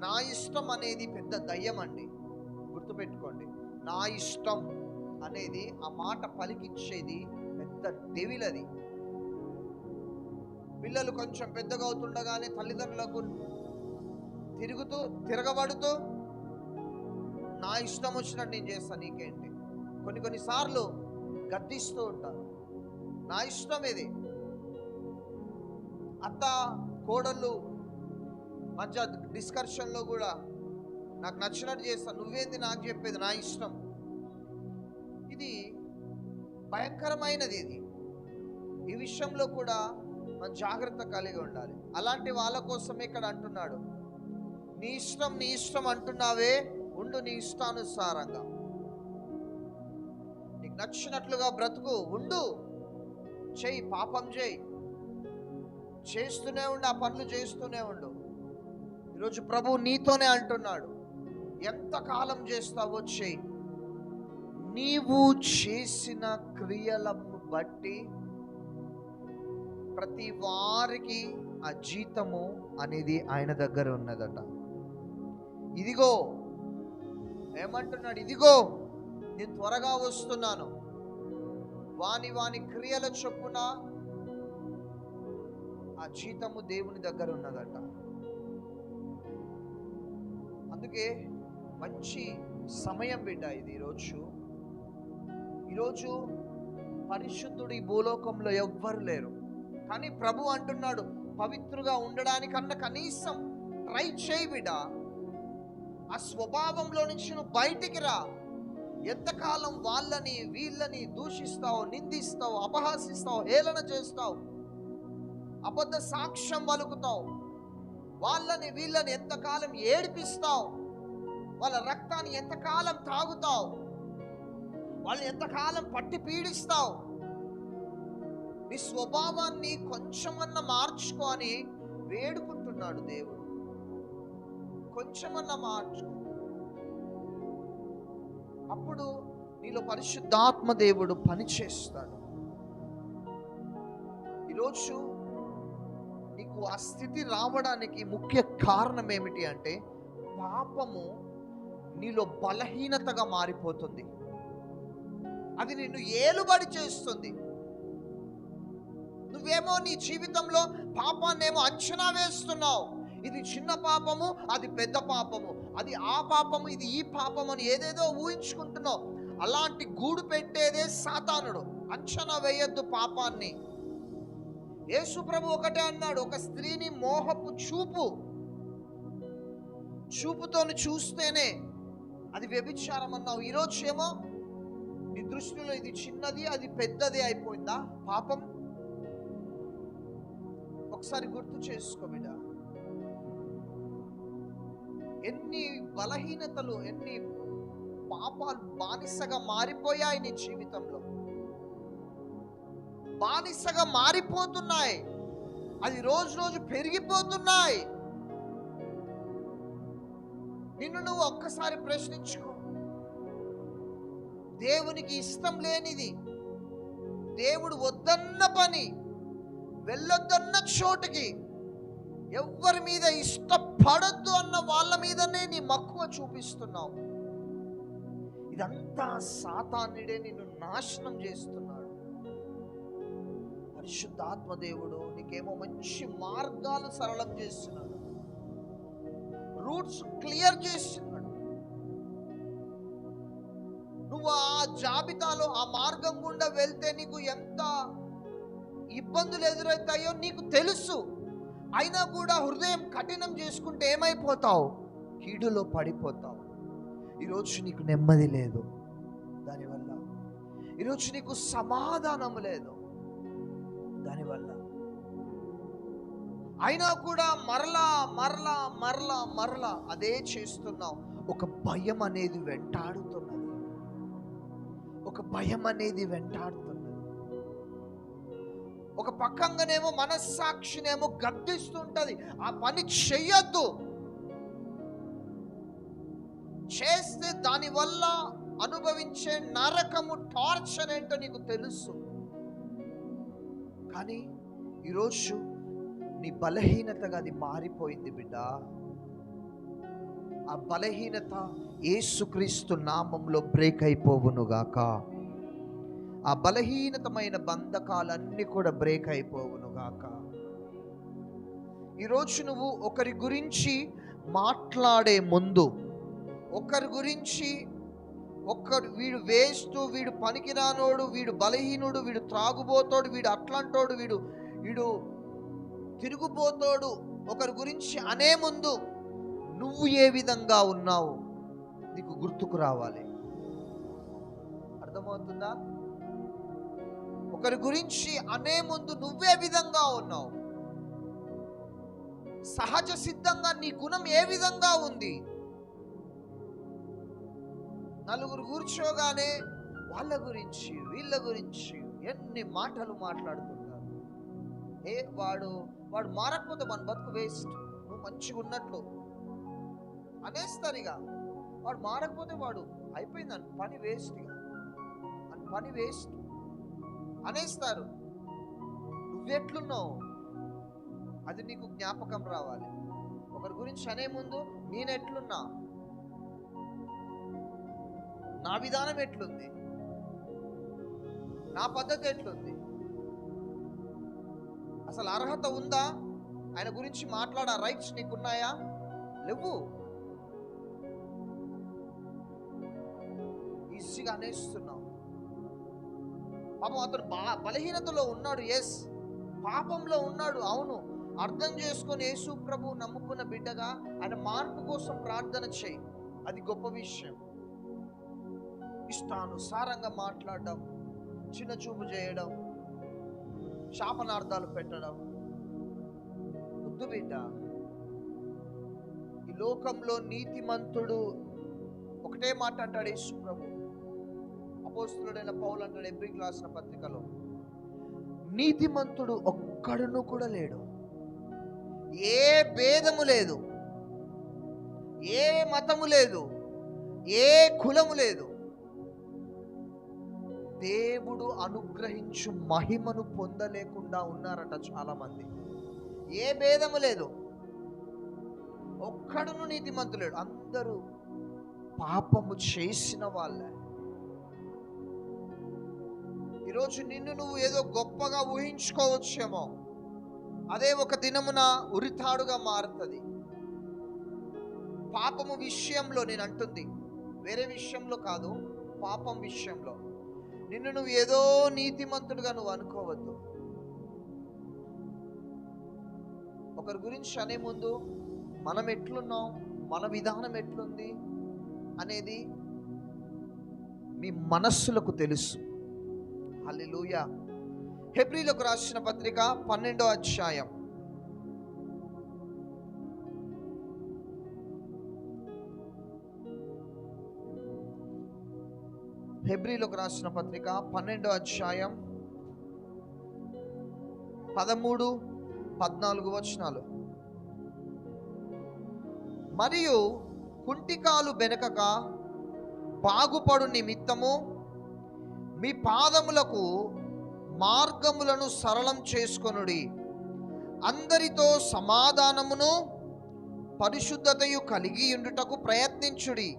నా ఇష్టం అనేది పెద్ద దయ్యం అండి, గుర్తుపెట్టుకోండి. నా ఇష్టం అనేది, ఆ మాట పలికించేది పెద్ద డెవిల్. అది పిల్లలు కొంచెం పెద్దగా అవుతుండగానే తల్లిదండ్రులకు తిరగబడుతూ నా ఇష్టం వచ్చినట్టు నేను చేస్తాను, నీకేంటి. కొన్నిసార్లు గద్దిస్తూ ఉంటారు, నా ఇష్టం ఇది. అత్త కోడళ్ళు మధ్య డిస్కషన్లో కూడా నాకు నచ్చినట్టు చేస్తాను, నువ్వేంది నాకు చెప్పేది, నా ఇష్టం. ఇది భయంకరమైనది. ఈ విషయంలో కూడా మనం జాగ్రత్త కలిగి ఉండాలి. అలాంటి వాళ్ళ కోసమే ఇక్కడ అంటున్నాడు, నీ ఇష్టం అంటున్నావే, ఉండు నీ ఇష్టానుసారంగా, నీకు నచ్చినట్లుగా బ్రతుకు, ఉండు, చెయ్యి, పాపం చేస్తూనే ఉండు, ఆ పనులు చేస్తూనే ఉండు. ఈరోజు ప్రభు నీతోనే అంటున్నాడు, ఎంతకాలం చేస్తావో చెయ్యి. నీవు చేసిన క్రియలను బట్టి ప్రతి వారికి ఆ జీతము అనేది ఆయన దగ్గర ఉన్నదట. ఇదిగో ఏమంటున్నాడు? ఇదిగో నేను త్వరగా వస్తున్నాను, వాని క్రియల చొప్పున ఆ జీతము దేవుని దగ్గర ఉన్నదట. అందుకే మంచి సమయం బిడ్డ ఇది. ఈరోజు పరిశుద్ధుడు ఈ భూలోకంలో ఎవ్వరు లేరు. కానీ ప్రభు అంటున్నాడు, పవిత్రుగా ఉండడానికన్నా కనీసం ట్రై చేయి బిడ్డ. ఆ స్వభావంలో నుంచి నువ్వు బయటికి రా. ఎంతకాలం వాళ్ళని వీళ్ళని దూషిస్తావు, నిందిస్తావు, అపహాసిస్తావు, హేళన చేస్తావు, అబద్ధ సాక్ష్యం పలుకుతావు, వాళ్ళని వీళ్ళని ఎంతకాలం ఏడిపిస్తావు, వాళ్ళ రక్తాన్ని ఎంతకాలం తాగుతావు, వాళ్ళని ఎంతకాలం పట్టి పీడిస్తావు. నీ స్వభావాన్ని కొంచెమన్నా మార్చుకో అని వేడుకుంటున్నాడు దేవుడు. కొంచెమన్నా మార్చుకో, అప్పుడు నీలో పరిశుద్ధాత్మ దేవుడు పనిచేస్తాడు. ఈరోజు నీకు ఆ స్థితి రావడానికి ముఖ్య కారణం ఏమిటి అంటే, పాపము నీలో బలహీనతగా మారిపోతుంది. అది నిన్ను ఏలుబడి చేస్తుంది. నువ్వేమో నీ జీవితంలో పాపాన్నేమో అంచనా వేస్తున్నావు. ఇది చిన్న పాపము, అది పెద్ద పాపము, అది ఆ పాపము, ఇది ఈ పాపము అని ఏదేదో ఊహించుకుంటున్నావు. అలాంటి గూడు పెట్టేదే సాతానుడు. అంచనా వేయొద్దు పాపాన్ని. యేసు ప్రభు ఒకటే అన్నాడు, ఒక స్త్రీని మోహపు చూపుతోని చూస్తేనే అది వ్యభిచారం అన్నావు. ఈరోజు ఏమో నీ దృష్టిలో ఇది చిన్నది, అది పెద్దది అయిపోయిందా పాపం? ఒకసారి గుర్తు చేసుకో బిడ్డ. ఎన్ని బలహీనతలు, ఎన్ని పాపాలు బానిసగా మారిపోయాయి నీ జీవితంలో. బానిసగా మారిపోతున్నాయి. అది రోజు రోజు పెరిగిపోతున్నాయి. నిన్ను నువ్వు ఒక్కసారి ప్రశ్నించుకో. దేవునికి ఇష్టం లేనిది, దేవుడు వద్దన్న పని, వెళ్ళొద్దన్న చోటుకి, ఎవరి మీద ఇష్టపడొద్దు అన్న వాళ్ళ మీదనే నీ మక్కువ చూపిస్తున్నావు. ఇదంతా సాతానుడే నిన్ను నాశనం చేస్తున్నాడు. పరిశుద్ధాత్మ దేవుడు నీకేమో మంచి మార్గాలు సరళం చేస్తున్నాడు, రూట్స్ క్లియర్ చేస్తున్నాడు. నువ్వు ఆ జాబితాలో ఆ మార్గం గుండా వెళ్తే నీకు ఎంత ఇబ్బందులు ఎదురవుతాయో నీకు తెలుసు. అయినా కూడా హృదయం కఠినం చేసుకుంటే ఏమైపోతావు? కీడులో పడిపోతావు. ఈరోజు నీకు నెమ్మది లేదు, దానివల్ల ఈరోజు నీకు సమాధానం లేదు, దానివల్ల. అయినా కూడా మరలా మరలా మరలా మరలా అదే చేస్తున్నావు. ఒక భయం అనేది వెంటాడుతున్నది, ఒక భయం అనేది వెంటాడుతున్నది. ఒక పక్కంగానేమో మనస్సాక్షినేమో గద్దిస్తుంటది, ఆ పని చెయ్యొద్దు, చేస్తే దానివల్ల అనుభవించే నరకము, టార్చర్ ఏంటో నీకు తెలుసు. కానీ ఈరోజు నీ బలహీనతగా అది మారిపోయింది బిడ్డ. ఆ బలహీనత యేసుక్రీస్తు నామంలో బ్రేక్ అయిపోవునుగాక. ఆ బలహీనతమైన బంధకాలన్నీ కూడా బ్రేక్ అయిపోవునుగాక. ఈరోజు నువ్వు ఒకరి గురించి మాట్లాడే ముందు, ఒకరి గురించి వీడు వేస్ట్, వీడు పనికిరానోడు, వీడు బలహీనుడు, వీడు త్రాగుబోతోడు, వీడు అట్లాంటోడు, వీడు తిరుగుబోతోడు, ఒకరి గురించి అనే ముందు నువ్వు ఏ విధంగా ఉన్నావు నీకు గుర్తుకు రావాలి. అర్థమవుతుందా? ఒకరి గురించి అనే ముందు నువ్వే విధంగా ఉన్నావు, సహజ సిద్ధంగా నీ గుణం ఏ విధంగా ఉంది. నలుగురు కూర్చోగానే వాళ్ళ గురించి వీళ్ళ గురించి ఎన్ని మాటలు మాట్లాడుతుంటారు. వాడు మారకపోతే మన బతుకు వేస్ట్, నువ్వు మంచిగా ఉన్నట్లు అనేస్తారు. ఇక వాడు మారకపోతే వాడు అయిపోయింది అని పని వేస్ట్, ఇక అని పని వేస్ట్ అనేస్తారు. నువ్వెట్లున్నావు అది నీకు జ్ఞాపకం రావాలి. ఒకరి గురించి అనే ముందు నేనెట్లున్నా, నా విధానం ఎట్లుంది, నా పద్ధతి ఎట్లుంది, అసలు అర్హత ఉందా, ఆయన గురించి మాట్లాడే రైట్స్ నీకున్నాయా? లేవు. ఈజీగా అనేస్తున్నావు. పాపం అతను బలహీనతలో ఉన్నాడు, ఎస్, పాపంలో ఉన్నాడు, అవును. అర్థం చేసుకొని యేసు ప్రభు నమ్ముకున్న బిడ్డగా ఆయన మార్పు కోసం ప్రార్థన చేయి, అది గొప్ప విషయం. ఇష్టానుసారంగా మాట్లాడడం, చిన్న చూపు చేయడం, శాపనార్థాలు పెట్టడం వద్దు బిడ్డ. ఈ లోకంలో నీతిమంతుడు ఒకటే మాట అంటాడు యేసు ప్రభు. అపోస్తలుడైన పౌలు అంటాడు ఎబ్రీకి రాసిన పత్రికలో, నీతిమంతుడు ఒక్కడును కూడా లేడు. ఏ భేదము లేదు, ఏ మతము లేదు, ఏ కులము లేదు. దేవుడు అనుగ్రహించు మహిమను పొందలేకుండా ఉన్నారట చాలా మంది. ఏ భేదము లేదు, ఒక్కడును నీతిమంతులేడు, అందరూ పాపము చేసిన వాళ్ళే. ఈరోజు నిన్ను నువ్వు ఏదో గొప్పగా ఊహించుకోవచ్చేమో, అదే ఒక దినమున ఉరితాడుగా మారుతుంది. పాపము విషయంలో నేను అంటుంది, వేరే విషయంలో కాదు, పాపం విషయంలో నిన్ను నువ్వు ఏదో నీతిమంతుడుగా నువ్వు అనుకోవద్దు. ఒకరి గురించి అనే ముందు మనం ఎట్లున్నాం, మన విధానం ఎట్లుంది అనేది మీ మనస్సులకు తెలుసు. హల్లెలూయా. హెబ్రీలకు రాసిన పత్రిక 12వ అధ్యాయం హెబ్రీలకు రాసిన పత్రిక 12వ అధ్యాయం 13, 14 వచనాలు. మరియు కుంటికాలు బెనకక బాగుపడు నిమిత్తము మీ పాదములకు మార్గములను సరళం చేసుకొనుడి. అందరితో సమాధానమును పరిశుద్ధతయు కలిగి ఉండుటకు ప్రయత్నించుడి.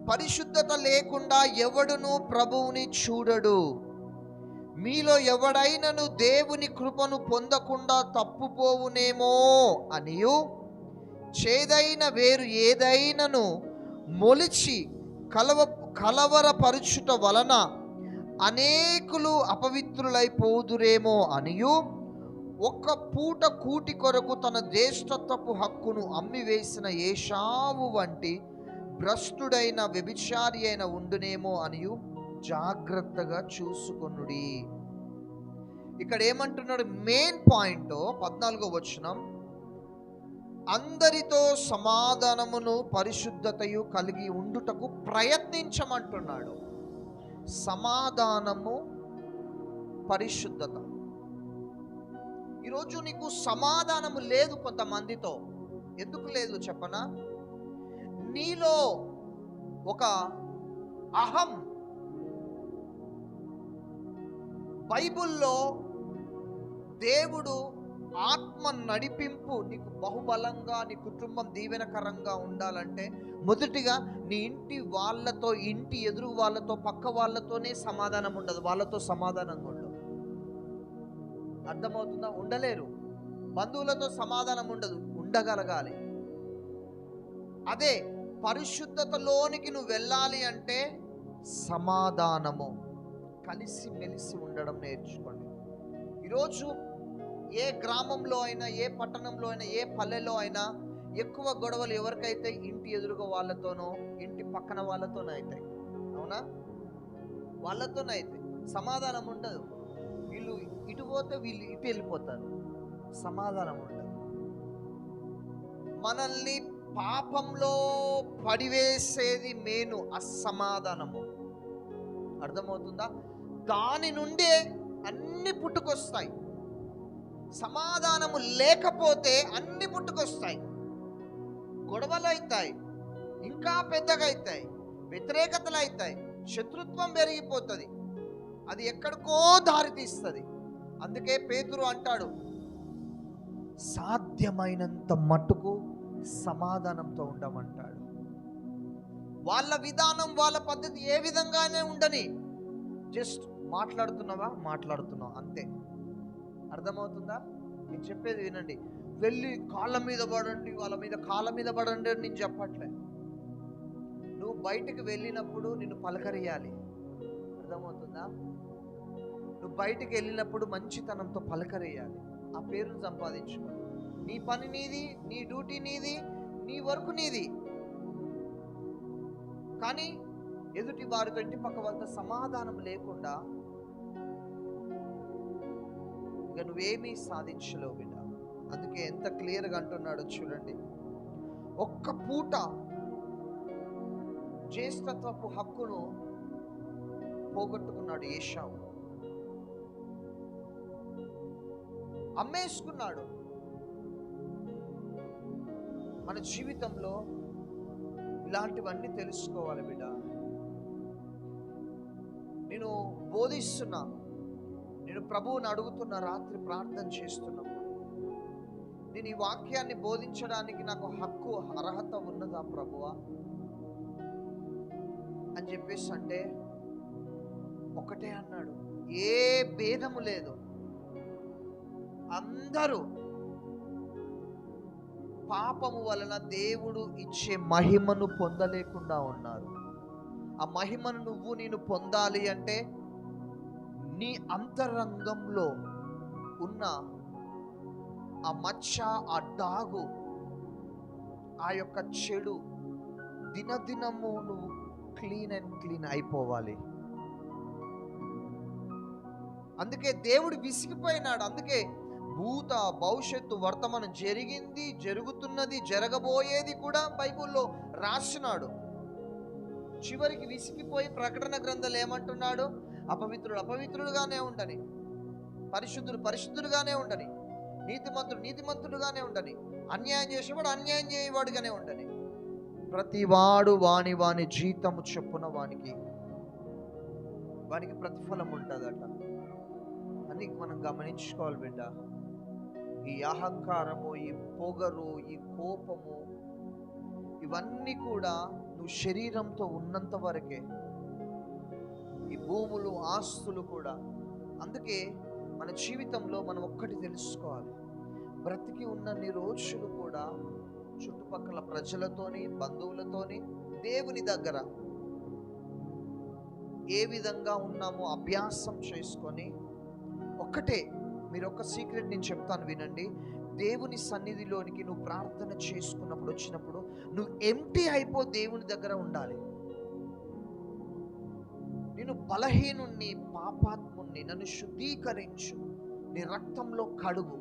పరిశుద్ధత లేకుండా ఎవడును ప్రభువుని చూడడు. మీలో ఎవడైనను దేవుని కృపను పొందకుండా తప్పుపోవునేమో అనియు, చేదైన వేరు ఏదైనను మొలిచి కలవరపరుచుట వలన అనేకులు అపవిత్రులైపోదురేమో అనియు, ఒక్క పూట కూటి కొరకు తన జ్యేష్ఠత్వపు హక్కును అమ్మివేసిన ఏశావు వంటి భ్రష్టుడైన వ్యభిచారి అయిన ఉండునేమో అనియు జాగ్రత్తగా చూసుకొనుడి. ఇక్కడ ఏమంటున్నాడు, మెయిన్ పాయింట్ 14వ వచనం, అందరితో సమాధానమును పరిశుద్ధతయు కలిగి ఉండుటకు ప్రయత్నించమంటున్నాడు. సమాధానము, పరిశుద్ధత. ఈరోజు నీకు సమాధానము లేదు కొంతమందితో. ఎందుకు లేదు చెప్పనా? నీలో ఒక అహం, బైబుల్లో దేవుడు ఆత్మ నడిపింపు నీకు బహుబలంగా, నీ కుటుంబం దీవెనకరంగా ఉండాలంటే మొదటిగా నీ ఇంటి వాళ్ళతో, ఇంటి ఎదురు వాళ్ళతో, పక్క వాళ్ళతోనే సమాధానం ఉండదు. వాళ్ళతో సమాధానంగా ఉండదు. అర్థమవుతుందా? ఉండలేరు. బంధువులతో సమాధానం ఉండదు, ఉండగలగాలి. అదే పరిశుద్ధతలోనికి నువ్వు వెళ్ళాలి అంటే సమాధానము, కలిసి మెలిసి ఉండడం నేర్చుకోండి. ఈరోజు ఏ గ్రామంలో అయినా, ఏ పట్టణంలో అయినా, ఏ పల్లెలో అయినా ఎక్కువ గొడవలు ఎవరికైతే ఇంటి ఎదురుగా వాళ్ళతోనో, ఇంటి పక్కన వాళ్ళతోనే అవుతాయి. అవునా? వాళ్ళతోనే అవుతాయి. సమాధానం ఉండదు. వీళ్ళు ఇటు పోతే వీళ్ళు ఇటు వెళ్ళిపోతారు. సమాధానం ఉండదు. మనల్ని పాపంలో పడివేసేది మేను అసమాధానము. అర్థమవుతుందా? దాని నుండే అన్ని పుట్టుకొస్తాయి. సమాధానము లేకపోతే అన్ని పుట్టుకొస్తాయి. గొడవలు అవుతాయి, ఇంకా పెద్దగా అవుతాయి, వ్యతిరేకతలు అవుతాయి, శత్రుత్వం పెరిగిపోతుంది. అది ఎక్కడికో దారితీస్తుంది. అందుకే పేతురు అంటాడు, సాధ్యమైనంత మట్టుకు సమాధానంతో ఉండమంటాడు. వాళ్ళ విధానం, వాళ్ళ పద్ధతి ఏ విధంగానే ఉండని, జస్ట్ మాట్లాడుతున్నావా అంతే. అర్థమవుతుందా? నేను చెప్పేది వినండి. వెళ్ళి కాళ్ళ మీద పడండి, వాళ్ళ మీద కాళ్ళ మీద పడండి అని నేను చెప్పట్లే. నువ్వు బయటికి వెళ్ళినప్పుడు నిన్ను పలకరియాలి. అర్థమవుతుందా? నువ్వు బయటికి వెళ్ళినప్పుడు మంచితనంతో పలకరేయాలి, ఆ పేరును సంపాదించుకో. నీ పని నీది, నీ డ్యూటీ నీది, నీ వర్క్ నీది. కానీ ఎదుటి వారితో, ఇంటి పక్క వాళ్ళతో సమాధానం లేకుండా ఇక నువ్వేమీ సాధించలేవు బిడ్డ. అందుకే ఎంత క్లియర్గా అంటున్నాడో చూడండి. ఒక్క పూట జ్యేష్ఠత్వపు హక్కును పోగొట్టుకున్నాడు ఏశావు, అమ్మేసుకున్నాడు. మన జీవితంలో ఇలాంటివన్నీ తెలుసుకోవాలి బిడ్డ. నేను బోధిస్తున్నా, నేను ప్రభువుని అడుగుతున్న, రాత్రి ప్రార్థన చేస్తున్నప్పుడు నేను ఈ వాక్యాన్ని బోధించడానికి నాకు హక్కు, అర్హత ఉన్నదా ప్రభువా అని చెప్పేసి అంటే ఒకటే అన్నాడు, ఏ భేదము లేదు. అందరూ పాపము వలన దేవుడు ఇచ్చే మహిమను పొందలేకుండా ఉన్నారు. ఆ మహిమను నేను పొందాలి అంటే నీ అంతరంగంలో ఉన్న ఆ మచ్చ, ఆ డాగు, ఆ యొక్క చెడు దినదినము నువ్వు క్లీన్ అయిపోవాలి. అందుకే దేవుడు విసిగిపోయినాడు. అందుకే భూత, భవిష్యత్తు, వర్తమానం, జరిగింది, జరుగుతున్నది, జరగబోయేది కూడా బైబిల్లో రాసినాడు. చివరికి విసిగిపోయి ప్రకటన గ్రంథాలు ఏమంటున్నాడు? అపవిత్రుడు అపవిత్రుడుగానే ఉండని, పరిశుద్ధుడు పరిశుద్ధుడుగానే ఉండని, నీతిమంతుడు నీతిమంతుడుగానే ఉండని, అన్యాయం చేసేవాడు అన్యాయం చేయవాడుగానే ఉండని, ప్రతివాడు వాని వాని జీతము చొప్పున వానికి ప్రతిఫలం ఉంటుందట అని మనం గమనించుకోవాలి బిడ్డ. ఈ అహంకారము, ఈ పొగరు, ఈ కోపము, ఇవన్నీ కూడా నువ్వు శరీరంతో ఉన్నంత వరకే. ఈ భూములు, ఆస్తులు కూడా. అందుకే మన జీవితంలో మనం ఒక్కటి తెలుసుకోవాలి, బ్రతికి ఉన్నన్ని రోజులు కూడా చుట్టుపక్కల ప్రజలతోని, బంధువులతోని, దేవుని దగ్గర ఏ విధంగా ఉన్నామో అభ్యాసం చేసుకొని, ఒక్కటే మీరు ఒక సీక్రెట్ నేను చెప్తాను వినండి. దేవుని సన్నిధిలోనికి నువ్వు ప్రార్థన చేసుకున్నప్పుడు, వచ్చినప్పుడు నువ్వు ఎంప్టీ అయిపో, దేవుని దగ్గర ఉండాలి. నేను బలహీనుణ్ణి, పాపాత్ముణ్ణి, నన్ను శుద్ధీకరించు, నీ రక్తంలో కడుగు.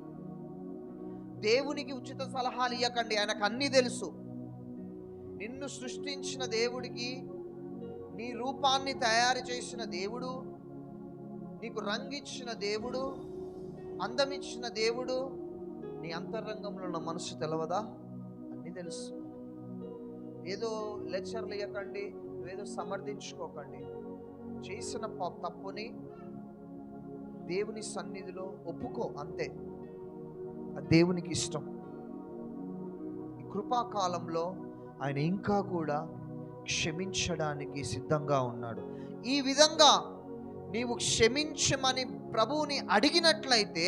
దేవునికి ఉచిత సలహాలు ఇవ్వకండి, ఆయనకు అన్నీ తెలుసు. నిన్ను సృష్టించిన దేవుడికి, నీ రూపాన్ని తయారు చేసిన దేవుడు, నీకు రంగిచ్చిన దేవుడు, అందమిచ్చిన దేవుడు, నీ అంతరంగంలో ఉన్న మనసు తెలవదా? అన్నీ తెలుసు. ఏదో లెక్చర్లు ఇవ్వకండి, ఏదో సమర్థించుకోకండి. చేసిన తప్పుని దేవుని సన్నిధిలో ఒప్పుకో, అంతే. అది దేవునికి ఇష్టం. ఈ కృపాకాలంలో ఆయన ఇంకా కూడా క్షమించడానికి సిద్ధంగా ఉన్నాడు. ఈ విధంగా నీవు క్షమించమని ప్రభువుని అడిగినట్లయితే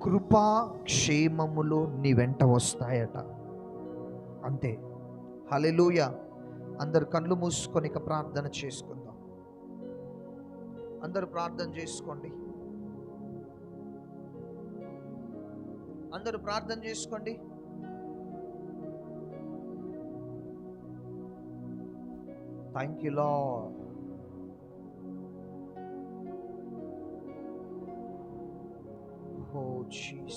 కృపా క్షేమములు నీ వెంట వస్తాయట. అంతే. హల్లెలూయా. అందరు కళ్ళు మూసుకొని ఇక ప్రార్థన చేసుకుందాం. అందరూ ప్రార్థన చేసుకోండి. అందరూ ప్రార్థన చేసుకోండి. Thank you lord. Oh Jesus.